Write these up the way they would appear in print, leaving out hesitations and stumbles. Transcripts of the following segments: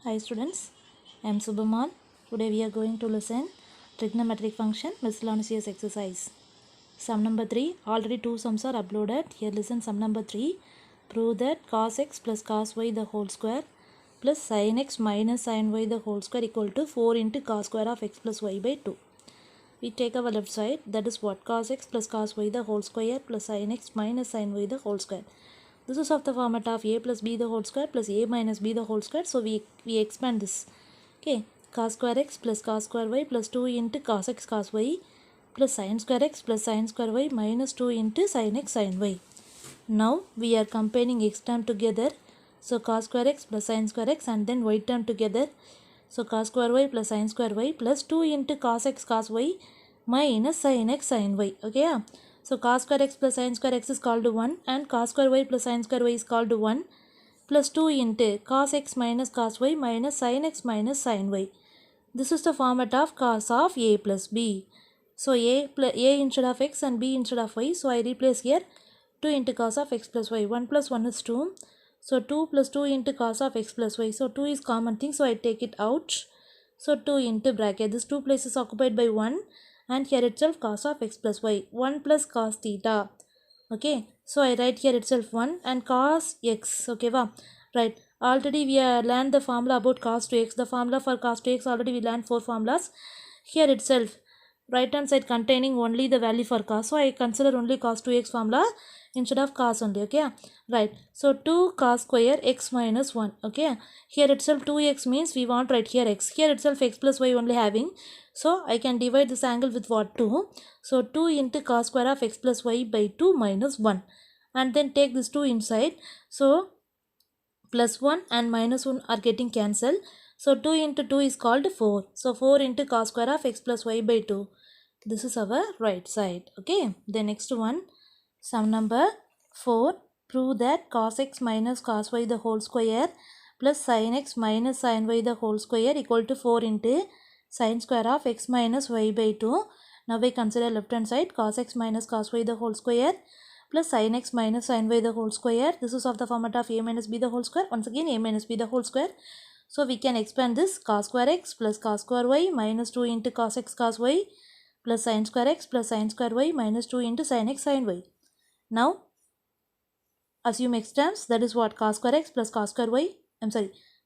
Hi students, I am Subhamal. Today we are going to listen trigonometric function miscellaneous exercise. Sum number 3. Already two sums are uploaded. Here listen sum number 3. Prove that cos x plus cos y the whole square plus sin x minus sin y the whole square equal to 4 into cos square of x plus y by 2. We take our left side, that is what, cos x plus cos y the whole square plus sin x minus sin y the whole square. This is of the format of a plus b the whole square plus a minus b the whole square. So we expand this. Okay, cos square x plus cos square y plus 2 into cos x cos y plus sin square x plus sin square y minus 2 into sin x sin y. Now we are comparing x term together. So cos square x plus sin square x and then y term together. So cos square y plus sin square y plus 2 into cos x cos y minus sin x sin y. Okay, yeah? So cos square x plus sin square x is called to 1 and cos square y plus sin square y is called to 1 plus 2 into cos x minus cos y minus sin x minus sin y. This is the format of cos of a plus b. So a instead of x and b instead of y. So I replace here 2 into cos of x plus y. 1 plus 1 is 2. So 2 plus 2 into cos of x plus y. So 2 is common thing. So I take it out. So 2 into bracket. This 2 place is occupied by 1. And here itself cos of x plus y. 1 plus cos theta. Okay. So I write here itself 1 and cos x. Okay. Wow. Right. Already we learned the formula about cos 2x. The formula for cos 2x already we learned 4 formulas. Here itself right hand side containing only the value for cos. So I consider only cos 2x formula instead of cos only. Okay, right. So 2 cos square x minus 1. Okay, here itself 2x means we want right here x. Here itself x plus y only having. So I can divide this angle with what? 2. So 2 into cos square of x plus y by 2 minus 1. And then take this 2 inside. So plus 1 and minus 1 are getting cancelled. So 2 into 2 is called 4. So 4 into cos square of x plus y by 2. This is our right side. Okay. The next one, sum number 4. Prove that cos x minus cos y the whole square plus sin x minus sin y the whole square equal to 4 into sin square of x minus y by 2. Now we consider left hand side cos x minus cos y the whole square plus sin x minus sin y the whole square. This is of the format of a minus b the whole square. Once again a minus b the whole square. So we can expand this cos square x plus cos square y minus 2 into cos x cos y plus sin square x plus sin square y minus 2 into sin x sin y. Now assume x terms, that is what, cos square x plus cos square y,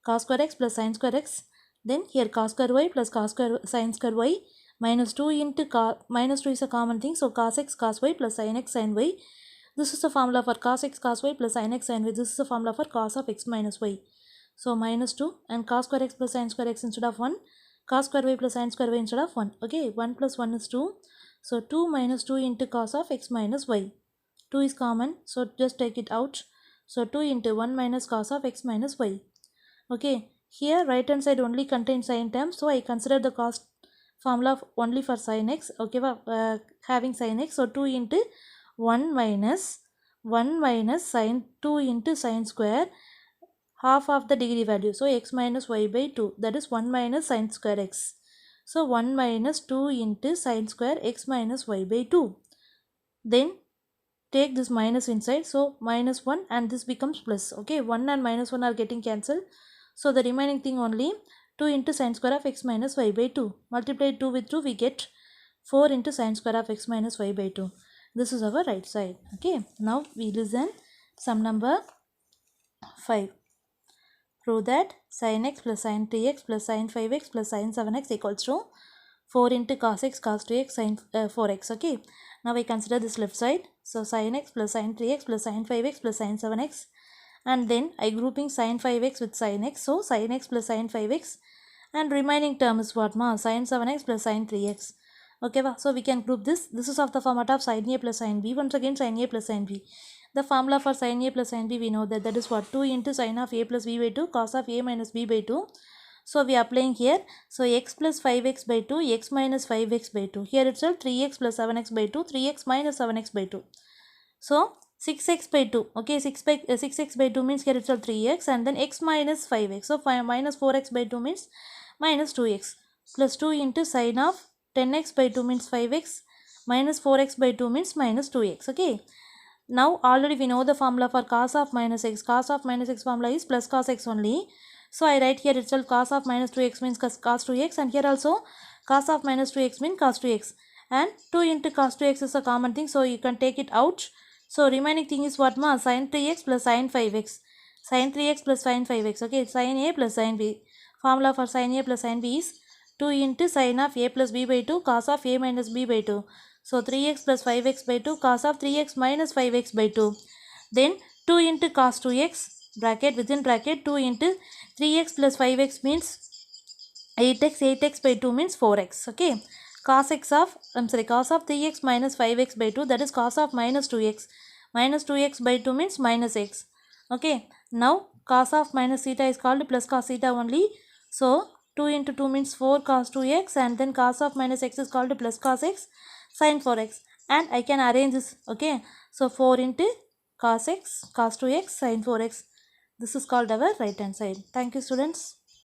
cos square x plus sin square x. Then here cos square y plus cos square sin square y minus 2 into minus 2 is a common thing. So cos x cos y plus sin x sin y. This is the formula for cos x cos y plus sin x sin y. This is the formula for cos of x minus y. So minus 2 and cos square x plus sin square x instead of 1. Cos square y plus sin square y instead of 1. Okay, 1 plus 1 is 2. So 2 minus 2 into cos of x minus y. 2 is common, so just take it out. So 2 into 1 minus cos of x minus y. Okay, here right hand side only contains sin terms. So I consider the cos formula only for sin x. Okay, having sin x. So 2 into 1 minus sin 2 into sin square half of the degree value. So x minus y by 2, that is 1 minus sin square x. So 1 minus 2 into sin square x minus y by 2. Then take this minus inside. So minus 1 and this becomes plus. Okay, 1 and minus 1 are getting cancelled. So the remaining thing only 2 into sin square of x minus y by 2. Multiply 2 with 2, we get 4 into sin square of x minus y by 2. This is our right side. Okay, now we listen sum number 5. Prove that sin x plus sin 3x plus sin 5x plus sin 7x equals to 4 into cos x cos 2x sin 4x. Okay, now we consider this left side. So sin x plus sin 3x plus sin 5x plus sin 7x, and then I grouping sin 5x with sin x. So sin x plus sin 5x, and remaining term is what, ma, sin 7x plus sin 3x. Okay, so we can group this. This is of the format of sin a plus sin b. Once again sin a plus sin b. The formula for sin a plus sin b, we know that is what, 2 into sin of a plus b by 2 cos of a minus b by 2. So we are applying here. So x plus 5x by 2, x minus 5x by 2. Here itself 3x plus 7x by 2, 3x minus 7x by 2. So 6x by 2. Okay, 6x by 2 means here itself 3x and then x minus 5x. So minus 4x by 2 means minus 2x plus 2 into sin of 10x by 2 means 5x minus 4x by 2 means minus 2x. Okay. Now already we know the formula for cos of minus x. Cos of minus x formula is plus cos x only. So I write here itself cos of minus 2x means cos 2x, and here also cos of minus 2x means cos 2x, and 2 into cos 2x is a common thing, so you can take it out. So remaining thing is what ma? Sin 3x plus sin 5x. Sin 3x plus sin 5x. Okay, sin a plus sin b. Formula for sin a plus sin b is 2 into sin of a plus b by 2 cos of a minus b by 2. So 3x plus 5x by 2 cos of 3x minus 5x by 2. Then 2 into cos 2x bracket within bracket 2 into 3x plus 5x means 8x by 2 means 4x. Okay, cos of 3x minus 5x by 2, that is cos of minus 2x. Minus 2x by 2 means minus x. Okay, now cos of minus theta is called plus cos theta only. So 2 into 2 means 4 cos 2x, and then cos of minus x is called plus cos x sin 4x, and I can arrange this. Okay, so 4 into cos x cos 2x sin 4x, this is called our right hand side. Thank you, students.